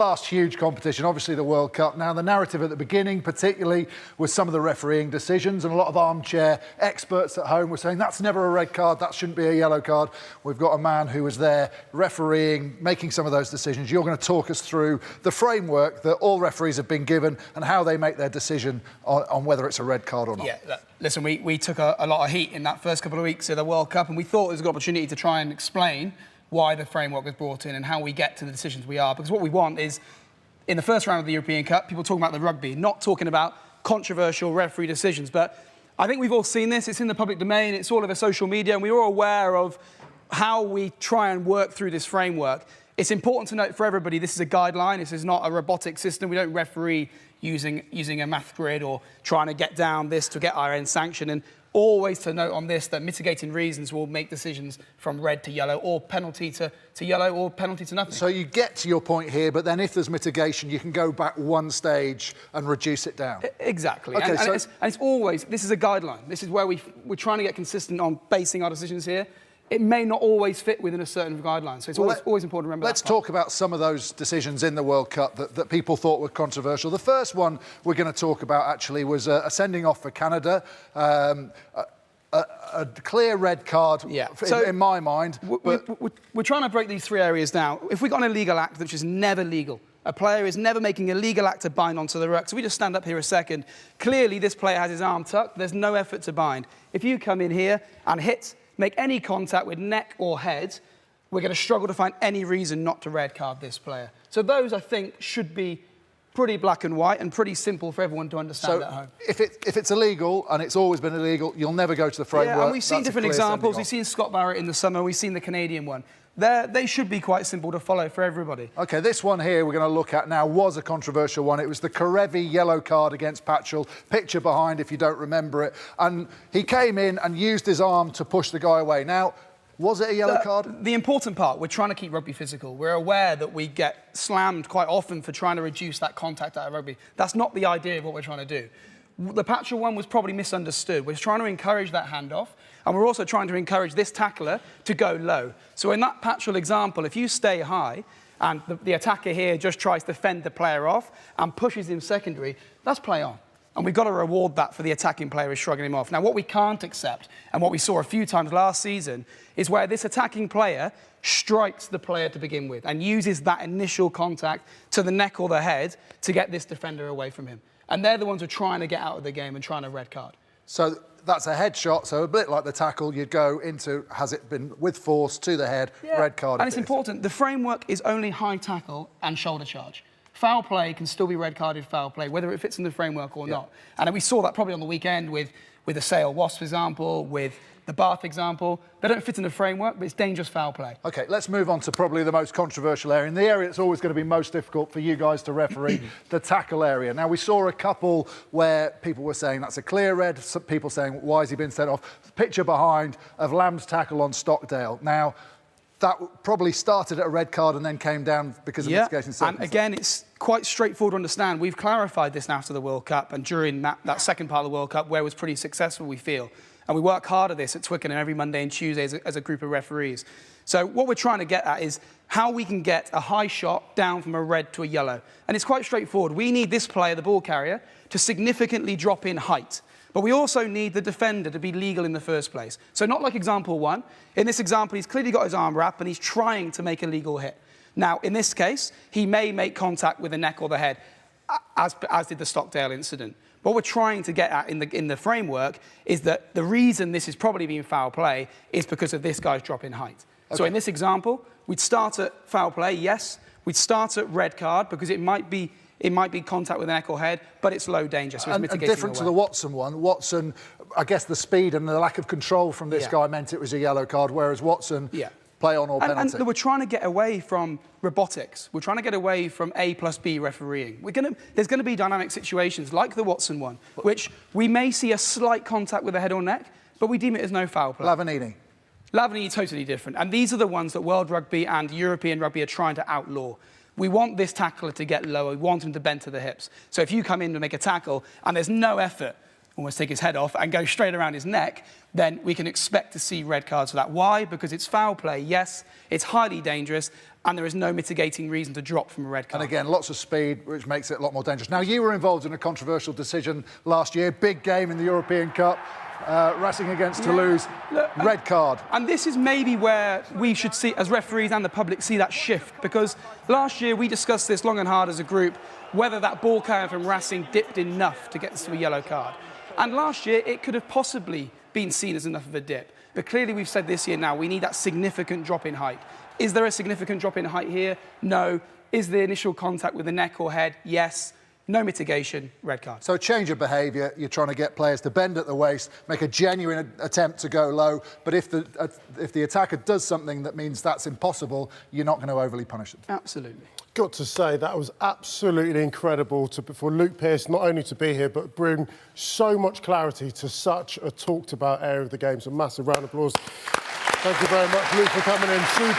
Last huge competition, obviously the World Cup. Now, the narrative at the beginning, particularly with some of the refereeing decisions, and a lot of armchair experts at home were saying that's never a red card, that shouldn't be a yellow card. We've got a man who was there refereeing, making some of those decisions. You're going to talk us through the framework that all referees have been given and how they make their decision on whether it's a red card or not. Yeah, listen, we took a lot of heat in that first couple of weeks of the World Cup, and we thought it was a good opportunity to try and explain why the framework was brought in and how we get to the decisions we are. Because what we want is, in the first round of the European Cup, people talking about the rugby, not talking about controversial referee decisions. But I think we've all seen this. It's in the public domain. It's all over social media. And we're all aware of how we try and work through this framework. It's important to note for everybody, this is a guideline. This is not a robotic system. We don't referee using a math grid or trying to get down this to get our end sanction. And always to note on this that mitigating reasons will make decisions from red to yellow or penalty to yellow or penalty to nothing. So you get to your point here, but then if there's mitigation, you can go back one stage and reduce it down. Exactly. Okay, and it's always, this is a guideline. This is where we're trying to get consistent on basing our decisions here. It may not always fit within a certain guideline, so it's always important to remember Let's talk about some of those decisions in the World Cup that people thought were controversial. The first one we're going to talk about actually was a sending off for Canada, a clear red card, in my mind. We're trying to break these three areas down. If we've got an illegal act which is never legal, a player is never making a legal act to bind onto the ruck. So we just stand up here a second. Clearly, this player has his arm tucked. There's no effort to bind. If you come in here and make any contact with neck or head, we're going to struggle to find any reason not to red card this player. So those, I think, should be pretty black and white and pretty simple for everyone to understand at home. If it's illegal, and it's always been illegal, you'll never go to the framework. Yeah, and we've seen different examples. We've seen Scott Barrett in the summer. We've seen the Canadian one. They should be quite simple to follow for everybody. OK, this one here we're going to look at now was a controversial one. It was the Karevi yellow card against Patchell. Picture behind if you don't remember it. And he came in and used his arm to push the guy away. Now, was it a yellow card? The important part, we're trying to keep rugby physical. We're aware that we get slammed quite often for trying to reduce that contact out of rugby. That's not the idea of what we're trying to do. The Patchell one was probably misunderstood. We're trying to encourage that handoff, and we're also trying to encourage this tackler to go low. So in that Patchell example, if you stay high and the attacker here just tries to fend the player off and pushes him secondary, that's play on. And we've got to reward that for the attacking player who's shrugging him off. Now, what we can't accept, and what we saw a few times last season, is where this attacking player strikes the player to begin with and uses that initial contact to the neck or the head to get this defender away from him. And they're the ones who are trying to get out of the game and trying to red card. So that's a headshot, so a bit like the tackle, you'd go into, has it been with force to the head, red card. And it's important, the framework is only high tackle and shoulder charge. Foul play can still be red-carded foul play, whether it fits in the framework or not. And we saw that probably on the weekend with the Sale Wasp example, with the Bath example. They don't fit in the framework, but it's dangerous foul play. OK, let's move on to probably the most controversial area, and the area that's always going to be most difficult for you guys to referee, the tackle area. Now, we saw a couple where people were saying that's a clear red, some people saying, why has he been sent off? Picture behind of Lamb's tackle on Stockdale. Now, that probably started at a red card and then came down because of mitigating circumstances. And again, it's quite straightforward to understand. We've clarified this now after the World Cup and during that second part of the World Cup where it was pretty successful, we feel. And we work hard at this at Twickenham every Monday and Tuesday as a group of referees. So what we're trying to get at is how we can get a high shot down from a red to a yellow. And it's quite straightforward. We need this player, the ball carrier, to significantly drop in height. But we also need the defender to be legal in the first place. So not like example one. In this example, he's clearly got his arm wrapped and he's trying to make a legal hit. Now, in this case, he may make contact with the neck or the head, as did the Stockdale incident. What we're trying to get at in the framework is that the reason this is probably being foul play is because of this guy's drop in height. Okay. So in this example, we'd start at foul play, yes. We'd start at red card because it might be contact with the neck or head, but it's low danger, so it's mitigating and different to the Watson one. Watson, I guess the speed and the lack of control from this guy meant it was a yellow card, whereas Watson, play on or penalty. And we're trying to get away from robotics. We're trying to get away from A plus B refereeing. There's going to be dynamic situations like the Watson one, which we may see a slight contact with the head or neck, but we deem it as no foul play. Lavanini. Lavanini, totally different. And these are the ones that World Rugby and European Rugby are trying to outlaw. We want this tackler to get lower. We want him to bend to the hips. So if you come in to make a tackle and there's no effort, almost take his head off and go straight around his neck, then we can expect to see red cards for that. Why? Because it's foul play, yes, it's highly dangerous, and there is no mitigating reason to drop from a red card. And again, lots of speed, which makes it a lot more dangerous. Now, you were involved in a controversial decision last year, big game in the European Cup, Racing against Toulouse, red card. And this is maybe where we should see, as referees and the public, see that shift, because last year we discussed this long and hard as a group, whether that ball carrier from Racing dipped enough to get us to a yellow card. And last year, it could have possibly been seen as enough of a dip. But clearly we've said this year now, we need that significant drop in height. Is there a significant drop in height here? No. Is the initial contact with the neck or head? Yes. No mitigation, red card. So change of behaviour, you're trying to get players to bend at the waist, make a genuine attempt to go low, but if the attacker does something that means that's impossible, you're not going to overly punish them. Absolutely. Got to say, that was absolutely incredible for Luke Pearce not only to be here, but bring so much clarity to such a talked-about area of the game. So massive round of applause. Thank you very much, Luke, for coming in. Super.